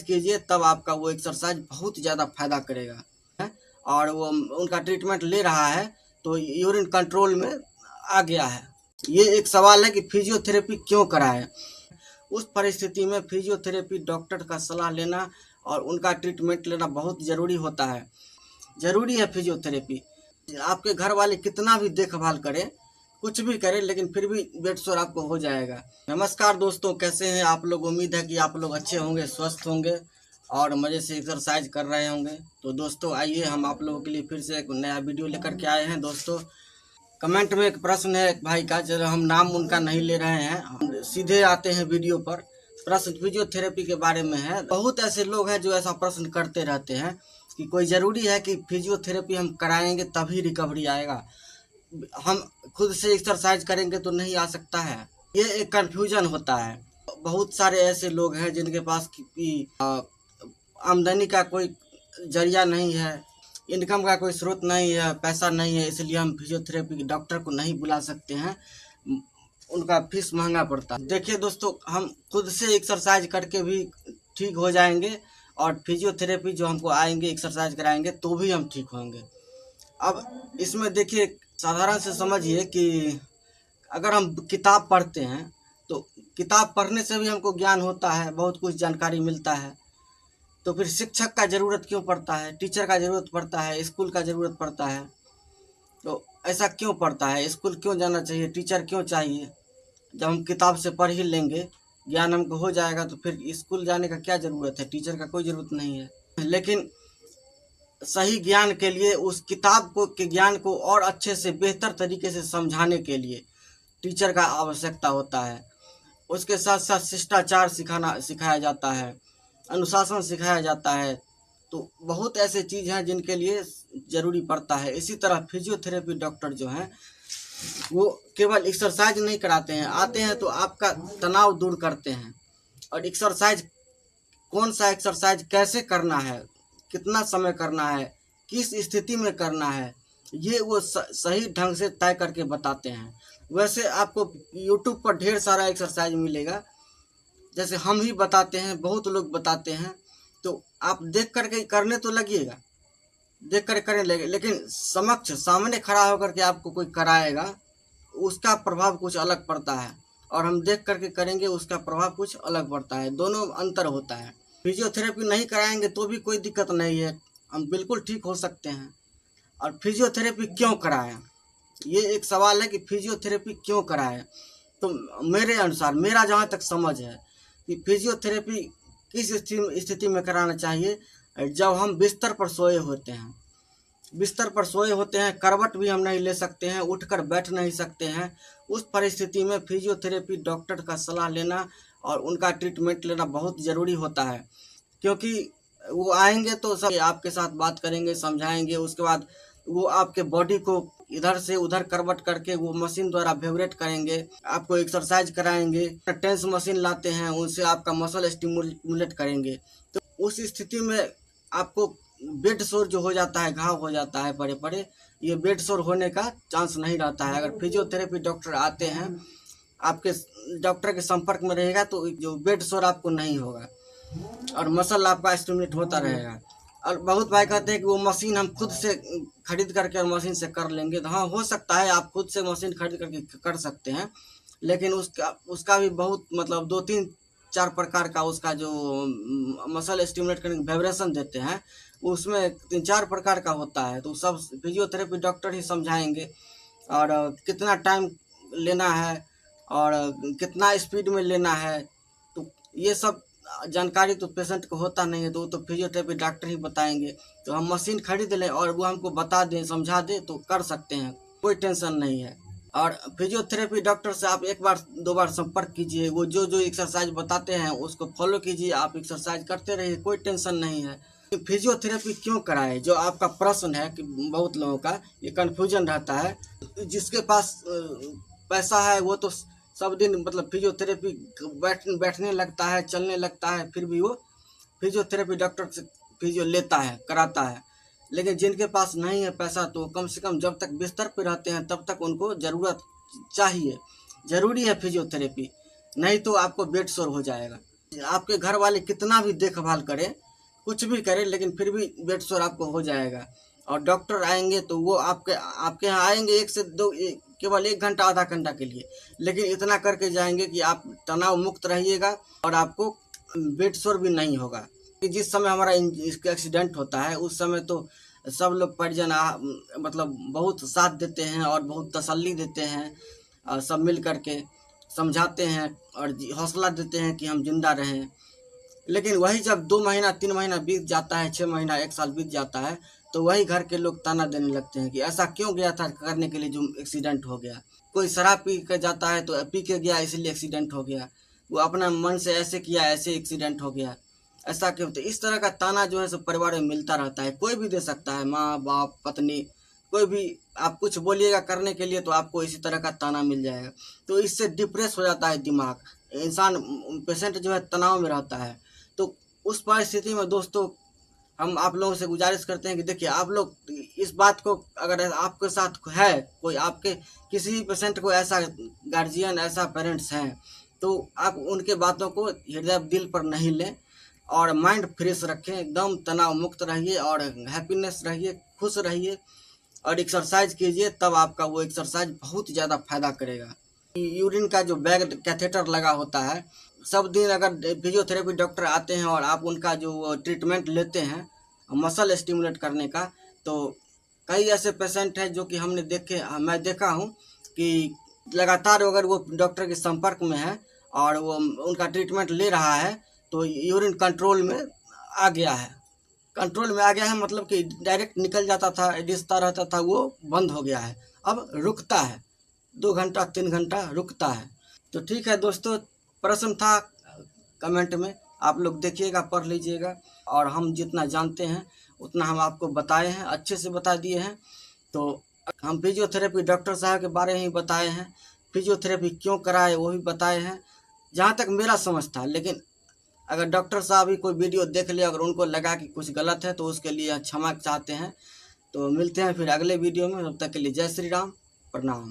कीजिए, तब आपका वो एक्सरसाइज बहुत ज़्यादा फायदा करेगा है। और वो उनका ट्रीटमेंट ले रहा है तो यूरिन कंट्रोल में आ गया है। ये एक सवाल है कि फिजियोथेरेपी क्यों कराएं। उस परिस्थिति में फिजियोथेरेपी डॉक्टर का सलाह लेना और उनका ट्रीटमेंट लेना बहुत ज़रूरी होता है। ज़रूरी है फिजियोथेरेपी। आपके घर वाले कितना भी देखभाल करें, कुछ भी करें, लेकिन फिर भी बेड सोर आपको हो जाएगा। नमस्कार दोस्तों, कैसे हैं आप लोग? उम्मीद है कि आप लोग अच्छे होंगे, स्वस्थ होंगे और मज़े से एक्सरसाइज कर रहे होंगे। तो दोस्तों आइए, हम आप लोगों के लिए फिर से एक नया वीडियो लेकर के आए हैं। दोस्तों कमेंट में एक प्रश्न है एक भाई का, जो हम नाम उनका नहीं ले रहे हैं, हम सीधे आते हैं वीडियो पर। प्रश्न फिजियोथेरेपी के बारे में है। बहुत ऐसे लोग हैं जो ऐसा प्रश्न करते रहते हैं कि कोई ज़रूरी है कि फिजियोथेरेपी हम कराएंगे तभी रिकवरी आएगा, हम खुद से एक्सरसाइज करेंगे तो नहीं आ सकता है। ये एक कन्फ्यूजन होता है। बहुत सारे ऐसे लोग हैं जिनके पास आमदनी का कोई जरिया नहीं है, इनकम का कोई स्रोत नहीं है, पैसा नहीं है, इसलिए हम फिजियोथेरेपी डॉक्टर को नहीं बुला सकते हैं, उनका फीस महंगा पड़ता है। देखिए दोस्तों, हम खुद से एक्सरसाइज करके भी ठीक हो जाएंगे और फिजियोथेरेपी जो हमको आएंगे एक्सरसाइज कराएंगे तो भी हम ठीक होंगे। अब इसमें देखिए, साधारण से समझिए कि अगर हम किताब पढ़ते हैं तो किताब पढ़ने से भी हमको ज्ञान होता है, बहुत कुछ जानकारी मिलता है। तो फिर शिक्षक का ज़रूरत क्यों पड़ता है, टीचर का ज़रूरत पड़ता है, स्कूल का ज़रूरत पड़ता है? तो ऐसा क्यों पड़ता है? स्कूल क्यों जाना चाहिए, टीचर क्यों चाहिए? जब हम किताब से पढ़ ही लेंगे, ज्ञान हमको हो जाएगा, तो फिर स्कूल जाने का क्या ज़रूरत है? टीचर का कोई ज़रूरत नहीं है। लेकिन सही ज्ञान के लिए, उस किताब को के ज्ञान को और अच्छे से बेहतर तरीके से समझाने के लिए टीचर का आवश्यकता होता है। उसके साथ साथ शिष्टाचार सिखाया जाता है, अनुशासन सिखाया जाता है। तो बहुत ऐसे चीज़ हैं जिनके लिए ज़रूरी पड़ता है। इसी तरह फिजियोथेरेपी डॉक्टर जो हैं वो केवल एक्सरसाइज नहीं कराते हैं, आते हैं तो आपका तनाव दूर करते हैं। और एक्सरसाइज, कौन सा एक्सरसाइज कैसे करना है, कितना समय करना है, किस स्थिति में करना है, ये वो सही ढंग से तय करके बताते हैं। वैसे आपको यूट्यूब पर ढेर सारा एक्सरसाइज मिलेगा, जैसे हम ही बताते हैं, बहुत लोग बताते हैं, तो आप देख करके करने तो लगिएगा, देख कर करने लगे, लेकिन सामने खड़ा होकर के आपको कोई कराएगा, उसका प्रभाव कुछ अलग पड़ता है, और हम देख करके करेंगे उसका प्रभाव कुछ अलग पड़ता है। दोनों अंतर होता है। फिजियोथेरेपी नहीं कराएंगे तो भी कोई दिक्कत नहीं है, हम बिल्कुल ठीक हो सकते हैं। और फिजियोथेरेपी क्यों कराएं, ये एक सवाल है कि फिजियोथेरेपी क्यों कराएं। तो मेरे अनुसार, मेरा जहाँ तक समझ है कि फिजियोथेरेपी किस स्थिति में कराना चाहिए, जब हम बिस्तर पर सोए होते हैं। बिस्तर पर सोए होते हैं, करवट भी हम नहीं ले सकते हैं, उठकर बैठ नहीं सकते हैं। उस परिस्थिति में फिजियोथेरेपी डॉक्टर का सलाह लेना और उनका ट्रीटमेंट लेना बहुत ज़रूरी होता है। क्योंकि वो आएंगे तो सब आपके साथ बात करेंगे, समझाएंगे, उसके बाद वो आपके बॉडी को इधर से उधर करवट करके वो मशीन द्वारा वाइब्रेट करेंगे, आपको एक्सरसाइज कराएंगे। टेंस मशीन लाते हैं, उनसे आपका मसल स्टिमुलेट करेंगे। तो उस स्थिति में आपको बेड सोर जो हो जाता है, घाव हो जाता है बड़े बड़े, ये बेड सोर होने का चांस नहीं रहता है। अगर फिजियोथेरेपी डॉक्टर आते हैं, आपके डॉक्टर के संपर्क में रहेगा, तो जो बेड सोर आपको नहीं होगा और मसल आपका स्टिमुलेट होता रहेगा। और बहुत भाई कहते हैं कि वो मशीन हम खुद से खरीद करके और मशीन से कर लेंगे। तो हाँ, हो सकता है आप खुद से मशीन खरीद करके कर सकते हैं, लेकिन उसका भी बहुत मतलब 2-3-4 प्रकार का उसका जो मसल स्टिमुलेट करने वाइब्रेशन देते हैं, उसमें 3-4 प्रकार का होता है। तो सब फिजियोथेरेपी डॉक्टर ही समझाएंगे, और कितना टाइम लेना है और कितना स्पीड में लेना है, तो ये सब जानकारी तो पेशेंट को होता नहीं है, तो वो तो फिजियोथेरेपी डॉक्टर ही बताएंगे। तो हम मशीन खरीद लें और वो हमको बता दें, समझा दें, तो कर सकते हैं, कोई टेंशन नहीं है। और फिजियोथेरेपी डॉक्टर से आप 1-2 बार संपर्क कीजिए, वो जो एक्सरसाइज बताते हैं उसको फॉलो कीजिए, आप एक्सरसाइज करते रहिए, कोई टेंशन नहीं है। फिजियोथेरेपी क्यों कराए, जो आपका प्रश्न है कि बहुत लोगों का ये कन्फ्यूजन रहता है। जिसके पास पैसा है वो तो सब दिन मतलब फिजियोथेरेपी बैठने लगता है, चलने लगता है, फिर भी वो फिजियोथेरेपी डॉक्टर से फिजियो लेता है, कराता है। लेकिन जिनके पास नहीं है पैसा, तो कम से कम जब तक बिस्तर पर रहते हैं तब तक उनको ज़रूरत चाहिए, ज़रूरी है फिजियोथेरेपी, नहीं तो आपको बेड सोर हो जाएगा। आपके घर वाले कितना भी देखभाल करें, कुछ भी करें, लेकिन फिर भी बेड सोर आपको हो जाएगा। और डॉक्टर आएंगे तो वो आपके यहाँ आएंगे 1 से 2 केवल 1 घंटा आधा घंटा के लिए, लेकिन इतना करके जाएंगे कि आप तनाव मुक्त रहिएगा और आपको बेड सोर भी नहीं होगा। कि जिस समय हमारा इसका एक्सीडेंट होता है उस समय तो सब लोग परिजन मतलब बहुत साथ देते हैं और बहुत तसल्ली देते हैं, और सब मिल करके समझाते हैं और हौसला देते हैं कि हम जिंदा रहें। लेकिन वही जब 2 महीना 3 महीना बीत जाता है, 6 महीना 1 साल बीत जाता है, तो वही घर के लोग ताना देने लगते हैं कि ऐसा क्यों गया था करने के लिए जो एक्सीडेंट हो गया। कोई शराब पी के जाता है तो पी के गया इसलिए एक्सीडेंट हो गया, वो अपना मन से ऐसे किया ऐसे एक्सीडेंट हो गया, ऐसा क्यों। तो इस तरह का ताना जो है सब परिवार में मिलता रहता है। कोई भी दे सकता है, माँ बाप पत्नी, कोई भी आप कुछ बोलिएगा करने के लिए तो आपको इसी तरह का ताना मिल जाएगा। तो इससे डिप्रेस हो जाता है दिमाग, इंसान पेशेंट जो है तनाव में रहता है। तो उस परिस्थिति में दोस्तों हम आप लोगों से गुजारिश करते हैं कि देखिए आप लोग इस बात को, अगर आपके साथ है कोई, आपके किसी भी पेशेंट को ऐसा गार्जियन ऐसा पेरेंट्स हैं, तो आप उनके बातों को हृदय दिल पर नहीं लें और माइंड फ्रेश रखें, एकदम तनाव मुक्त रहिए और हैप्पीनेस रहिए, खुश रहिए और एक्सरसाइज कीजिए, तब आपका वो एक्सरसाइज बहुत ज़्यादा फायदा करेगा। यूरिन का जो बैग कैथेटर लगा होता है, सब दिन अगर फिजियोथेरेपी डॉक्टर आते हैं और आप उनका जो ट्रीटमेंट लेते हैं मसल स्टिमुलेट करने का, तो कई ऐसे पेशेंट हैं जो कि मैं देखा हूँ कि लगातार अगर वो डॉक्टर के संपर्क में है और वो उनका ट्रीटमेंट ले रहा है तो यूरिन कंट्रोल में आ गया है। कंट्रोल में आ गया है मतलब कि डायरेक्ट निकल जाता था, रिसता रहता था, वो बंद हो गया है, अब रुकता है, 2 घंटा 3 घंटा रुकता है। तो ठीक है दोस्तों, प्रश्न था कमेंट में, आप लोग देखिएगा, पढ़ लीजिएगा, और हम जितना जानते हैं उतना हम आपको बताए हैं, अच्छे से बता दिए हैं। तो हम फिजियोथेरेपी डॉक्टर साहब के बारे में ही बताए हैं, फिजियोथेरेपी क्यों कराए वो भी बताए हैं, जहाँ तक मेरा समझ था। लेकिन अगर डॉक्टर साहब भी कोई वीडियो देख ले, अगर उनको लगा कि कुछ गलत है तो उसके लिए क्षमा चाहते हैं। तो मिलते हैं फिर अगले वीडियो में, तब तक के लिए जय श्री राम, प्रणाम।